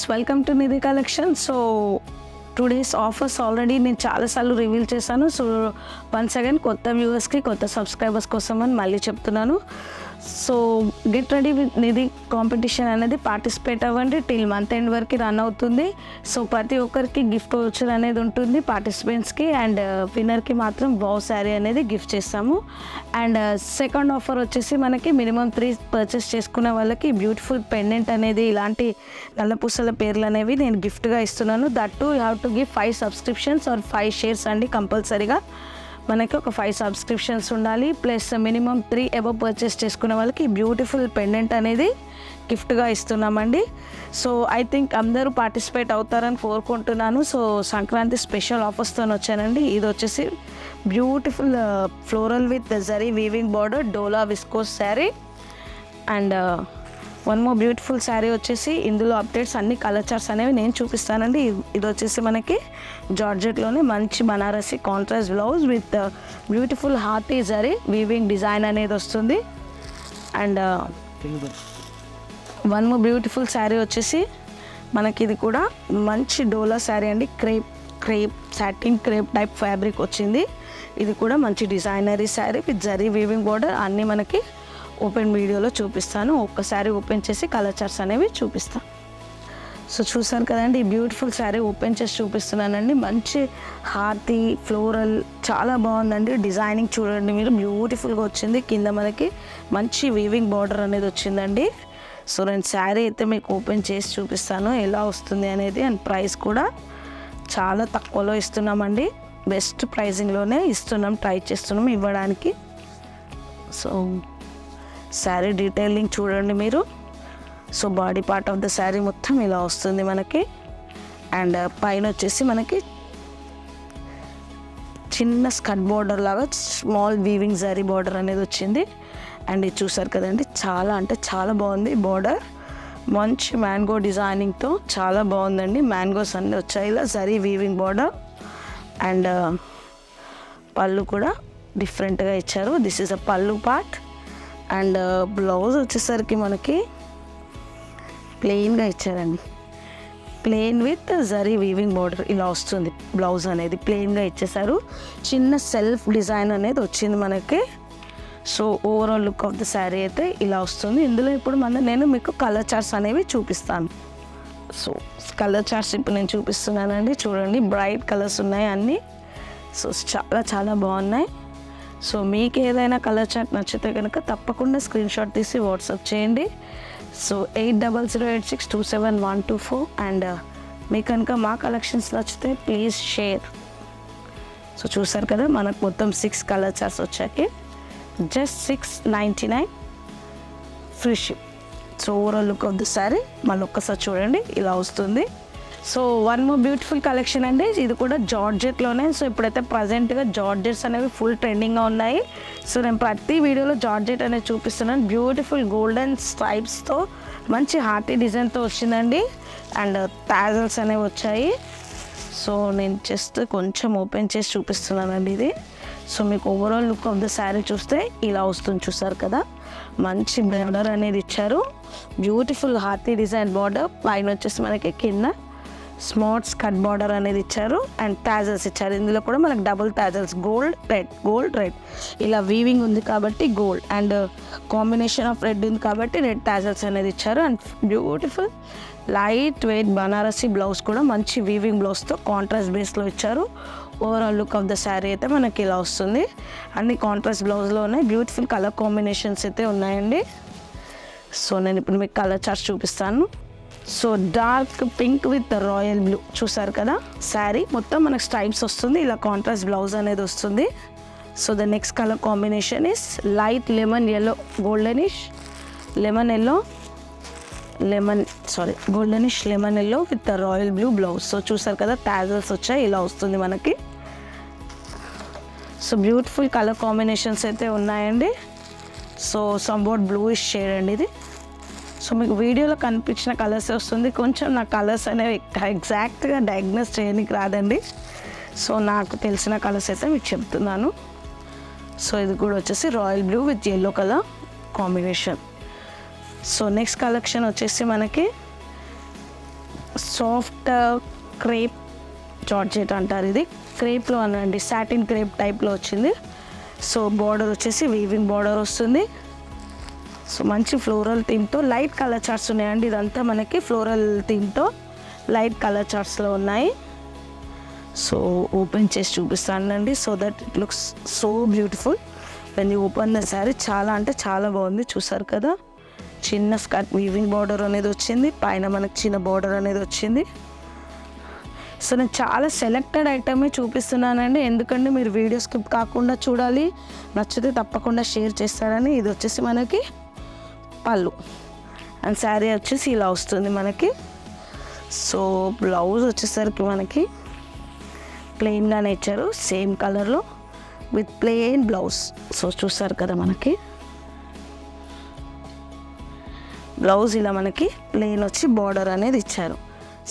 Viewers, welcome to Nidhi collection. So today's offers already నేను చాలాసార్లు reveal చేశాను. So once again కొత్త వ్యూవర్స్కి, కొత్త సబ్స్క్రైబర్స్ కోసం అని మళ్ళీ చెప్తున్నాను. So get ready with Nidhi competition అనేది పార్టిసిపేట్ అవ్వండి. టిల్ మంత్ ఎండ్ వరకు రన్ అవుతుంది. సో ప్రతి ఒక్కరికి గిఫ్ట్ వోచర్ అనేది ఉంటుంది పార్టిసిపెంట్స్కి, అండ్ విన్నర్కి మాత్రం వావ్ శారీ అనేది గిఫ్ట్ చేస్తాము. అండ్ సెకండ్ ఆఫర్ వచ్చేసి మనకి మినిమం 3 పర్చేస్ చేసుకున్న వాళ్ళకి బ్యూటిఫుల్ పెండెంట్ అనేది, ఇలాంటి నల్లపూసల పేర్లు అనేవి నేను గిఫ్ట్గా ఇస్తున్నాను. That to you have to give 5 subscriptions or 5 shares అండి. కంపల్సరీగా మనకి ఒక 5 సబ్స్క్రిప్షన్స్ ఉండాలి. ప్లస్ మినిమం 3 అబవ్ పర్చేస్ చేసుకునే వాళ్ళకి బ్యూటిఫుల్ పెండెంట్ అనేది గిఫ్ట్గా ఇస్తున్నామండి. సో ఐ థింక్ అందరూ పార్టిసిపేట్ అవుతారని కోరుకుంటున్నాను. సో సంక్రాంతి స్పెషల్ ఆఫర్స్తో వచ్చానండి. ఇది వచ్చేసి beautiful floral with zari weaving border dola viscose sari. And one more beautiful sari వచ్చేసి, ఇందులో అప్డేట్స్ అన్ని కలర్ చార్ట్స్ అనేవి నేను చూపిస్తానండి. ఇది వచ్చేసి మనకి జార్జెట్లోనే మంచి Banarasi contrast blouse with beautiful hearty zari weaving design అనేది వస్తుంది. And one more beautiful sari వచ్చేసి మనకి ఇది కూడా మంచి డోలా శారీ అండి. Crepe satin crepe type fabric వచ్చింది. ఇది కూడా మంచి designery sari with zari weaving border. అన్నీ మనకి ఓపెన్ వీడియోలో చూపిస్తాను. ఒక్కసారి ఓపెన్ చేసి కలర్ చార్ట్స్ అనేవి చూపిస్తాను. సో చూసారు కదండి, ఈ బ్యూటిఫుల్ శారీ ఓపెన్ చేసి చూపిస్తున్నానండి. మంచి హార్టీ ఫ్లోరల్ చాలా బాగుందండి. డిజైనింగ్ చూడండి మీరు, బ్యూటిఫుల్గా వచ్చింది. కింద మనకి మంచి వీవింగ్ బార్డర్ అనేది వచ్చిందండి. సో నేను శారీ అయితే మీకు ఓపెన్ చేసి చూపిస్తాను ఎలా వస్తుంది అనేది. అండ్ ప్రైస్ కూడా చాలా తక్కువలో ఇస్తున్నామండి. బెస్ట్ ప్రైజింగ్లోనే ఇస్తున్నాం, ట్రై చేస్తున్నాం ఇవ్వడానికి. సో శారీ డీటెయిలింగ్ చూడండి మీరు. So body part of the sari మొత్తం ఇలా వస్తుంది మనకి. అండ్ పైన వచ్చేసి మనకి చిన్న స్కర్ట్ బార్డర్ లాగా స్మాల్ వీవింగ్ జరీ బార్డర్ అనేది వచ్చింది. అండ్ ఇది చూసారు కదండి, చాలా అంటే చాలా బాగుంది బార్డర్. మంచి మ్యాంగో డిజైనింగ్తో చాలా బాగుందండి. మ్యాంగోస్ అన్నీ వచ్చాయి ఇలా జరీ వీవింగ్ బార్డర్. అండ్ పళ్ళు కూడా డిఫరెంట్గా ఇచ్చారు. దిస్ ఈజ్ అ పళ్ళు పార్ట్. అండ్ బ్లౌజ్ వచ్చేసరికి మనకి ప్లెయిన్గా ఇచ్చారండి. Plain with zari weaving border ఇలా వస్తుంది. బ్లౌజ్ అనేది ప్లెయిన్గా ఇచ్చేసారు. చిన్న సెల్ఫ్ డిజైన్ అనేది వచ్చింది మనకి. So overall look of the sari అయితే ఇలా వస్తుంది. ఇందులో ఇప్పుడు నేను మీకు కలర్ చార్ట్స్ అనేవి చూపిస్తాను. సో కలర్ చార్ట్స్ ఇప్పుడు నేను చూపిస్తున్నానండి. చూడండి, బ్రైట్ కలర్స్ ఉన్నాయి అన్నీ. సో చాలా చాలా బాగున్నాయి. సో మీకు ఏదైనా కలర్ చార్ట్ నచ్చితే కనుక తప్పకుండా స్క్రీన్ షాట్ తీసి వాట్సాప్ చేయండి. సో 8008627124. అండ్ మీకు కనుక మా కలెక్షన్స్ నచ్చితే ప్లీజ్ షేర్. సో చూసారు కదా, మనకు మొత్తం 6 కలర్ చార్ట్స్ వచ్చాయి. Just $6.99 free ship. So overall look of the sari మళ్ళీ ఒక్కసారి చూడండి, ఇలా వస్తుంది. So one more beautiful collection అండి. ఇది కూడా జార్జెట్లోనే. సో ఇప్పుడైతే ప్రజెంట్గా జార్జెట్స్ అనేవి ఫుల్ ట్రెండింగ్గా ఉన్నాయి. సో నేను ప్రతి వీడియోలో జార్జెట్ అనేది చూపిస్తున్నాను. బ్యూటిఫుల్ గోల్డెన్ స్ట్రైప్స్తో మంచి హార్టీ డిజైన్తో వచ్చిందండి. అండ్ టాజల్స్ అనేవి వచ్చాయి. సో నేను జస్ట్ కొంచెం ఓపెన్ చేసి చూపిస్తున్నానండి ఇది. సో మీకు overall look of the sari చూస్తే ఇలా వస్తుంది. చూసారు కదా, మంచి బార్డర్ అనేది ఇచ్చారు. Beautiful hearty design border. పైన వచ్చేసి మనకి కింద స్మార్ట్ స్కర్ట్ బార్డర్ అనేది ఇచ్చారు. అండ్ టాజల్స్ ఇచ్చారు. ఇందులో కూడా మనకు డబుల్ టాజల్స్, గోల్డ్ రెడ్ ఇలా వీవింగ్ ఉంది కాబట్టి gold, and combination of red ఉంది కాబట్టి రెడ్ టాజల్స్ అనేది ఇచ్చారు. And beautiful light weight Banarasi blouse కూడా మంచి వీవింగ్ బ్లౌజ్తో కాంట్రాస్ట్ బేస్లో ఇచ్చారు. Overall look of the sari అయితే మనకి ఇలా వస్తుంది. అన్ని కాంట్రాస్ట్ బ్లౌజ్లో ఉన్నాయి. బ్యూటిఫుల్ కలర్ కాంబినేషన్స్ అయితే ఉన్నాయండి. సో నేను ఇప్పుడు మీకు కలర్ చార్ట్ చూపిస్తాను. So dark pink with royal blue చూసారు కదా, శారీ మొత్తం మనకు స్ట్రైప్స్ వస్తుంది. ఇలా కాంట్రాస్ట్ బ్లౌజ్ అనేది వస్తుంది. So the next colour combination is light lemon yellow, goldenish lemon yellow with royal blue blouse. So చూసారు కదా, టాజల్స్ వచ్చాయి, ఇలా వస్తుంది మనకి. సో బ్యూటిఫుల్ కలర్ కాంబినేషన్స్ అయితే ఉన్నాయండి. సో సంబోట్ బ్లూయిష్ షేడ్ అండి ఇది. సో మీకు వీడియోలో కనిపించిన కలర్స్ వస్తుంది. కొంచెం నా కలర్స్ అనేవి ఎగ్జాక్ట్గా డయాగ్నోస్ చేయడానికి రాదండి. సో నాకు తెలిసిన కలర్స్ అయితే మీకు చెప్తున్నాను. సో ఇది కూడా వచ్చేసి royal blue with yellow colour combination. So next collection వచ్చేసి మనకి సాఫ్ట్ క్రేప్ జార్జెట్ అంటారు, ఇది క్రేప్లో అనండి, సాటిన్ క్రేప్ టైప్లో వచ్చింది. సో బార్డర్ వచ్చేసి వీవింగ్ బార్డర్ వస్తుంది. సో మంచి ఫ్లోరల్ థీమ్తో లైట్ కలర్ చార్ట్స్ ఉన్నాయండి. ఇదంతా మనకి ఫ్లోరల్ థీమ్తో లైట్ కలర్ చార్ట్స్లో ఉన్నాయి. సో ఓపెన్ చేసి చూపిస్తానండి, so that it looks so beautiful when you open the sari. చాలా అంటే చాలా బాగుంది. చూసారు కదా, చిన్న స్కర్ట్ వీవింగ్ బార్డర్ అనేది వచ్చింది, పైన మనకి చిన్న బార్డర్ అనేది వచ్చింది. సో నేను చాలా సెలెక్టెడ్ ఐటమే చూపిస్తున్నానండి, ఎందుకంటే మీరు వీడియో స్కిప్ కాకుండా చూడాలి, నచ్చితే తప్పకుండా షేర్ చేస్తారని. ఇది వచ్చేసి మనకి పళ్ళు అండ్ శారీ వచ్చేసి ఇలా వస్తుంది మనకి. సో బ్లౌజ్ వచ్చేసరికి మనకి ప్లెయిన్గానే ఇచ్చారు, సేమ్ కలర్లో విత్ ప్లెయిన్ బ్లౌజ్. సో చూసారు కదా, మనకి బ్లౌజ్ ఇలా మనకి ప్లెయిన్ వచ్చి బార్డర్ అనేది ఇచ్చారు.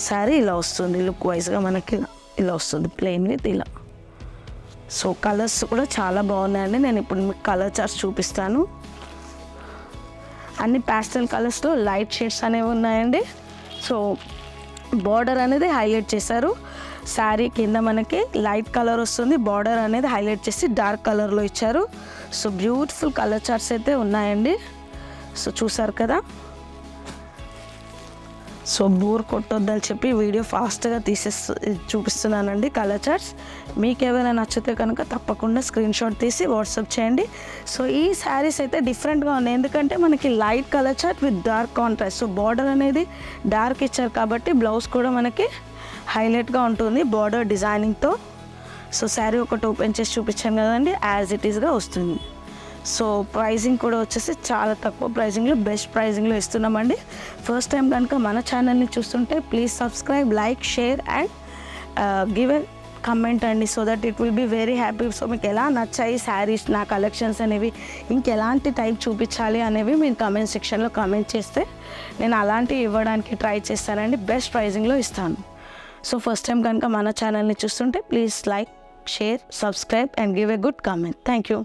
శారీ ఇలా వస్తుంది, లుక్ వైజ్గా మనకి ఇలా వస్తుంది ప్లెయిన్ విత్ ఇలా. సో కలర్స్ కూడా చాలా బాగున్నాయండి. నేను ఇప్పుడు మీకు కలర్ చార్ట్స్ చూపిస్తాను. అన్ని ప్యాస్టల్ కలర్స్లో లైట్ షేడ్స్ అనేవి ఉన్నాయండి. సో బార్డర్ అనేది హైలైట్ చేశారు. శారీ కింద మనకి లైట్ కలర్ వస్తుంది, బార్డర్ అనేది హైలైట్ చేసి డార్క్ కలర్లో ఇచ్చారు. సో బ్యూటిఫుల్ కలర్ చార్ట్స్ అయితే ఉన్నాయండి. సో చూసారు కదా. సో బోర్ కొట్టొద్దని చెప్పి వీడియో ఫాస్ట్గా చూపిస్తున్నానండి కలర్ చార్ట్స్. మీకు ఏమైనా నచ్చితే కనుక తప్పకుండా స్క్రీన్ షాట్ తీసి వాట్సాప్ చేయండి. సో ఈ శారీస్ అయితే డిఫరెంట్గా ఉన్నాయి, ఎందుకంటే మనకి light colour chart with dark contrast. So border అనేది డార్క్ ఇచ్చారు కాబట్టి బ్లౌజ్ కూడా మనకి హైలైట్గా ఉంటుంది బార్డర్ డిజైనింగ్తో. సో శారీ ఒకటి ఓపెన్ చేసి చూపించాను కదండి, యాజ్ ఇట్ ఈస్గా వస్తుంది. సో ప్రైజింగ్ కూడా వచ్చేసి చాలా తక్కువ ప్రైజింగ్లో, బెస్ట్ ప్రైజింగ్లో ఇస్తున్నామండి. ఫస్ట్ టైం కనుక మన ఛానల్ని చూస్తుంటే please subscribe, like, share and give a comment అండి, so that it will be very happy. So మీకు ఎలా నచ్చాయి శారీస్, నా కలెక్షన్స్ అనేవి, ఇంకెలాంటి టైప్ చూపించాలి అనేవి మీరు కమెంట్ సెక్షన్లో కమెంట్ చేస్తే నేను అలాంటివి ఇవ్వడానికి ట్రై చేస్తానండి, బెస్ట్ ప్రైజింగ్లో ఇస్తాను. సో ఫస్ట్ టైం కనుక మన ఛానల్ని చూస్తుంటే please like, share, subscribe and give a good comment. Thank you.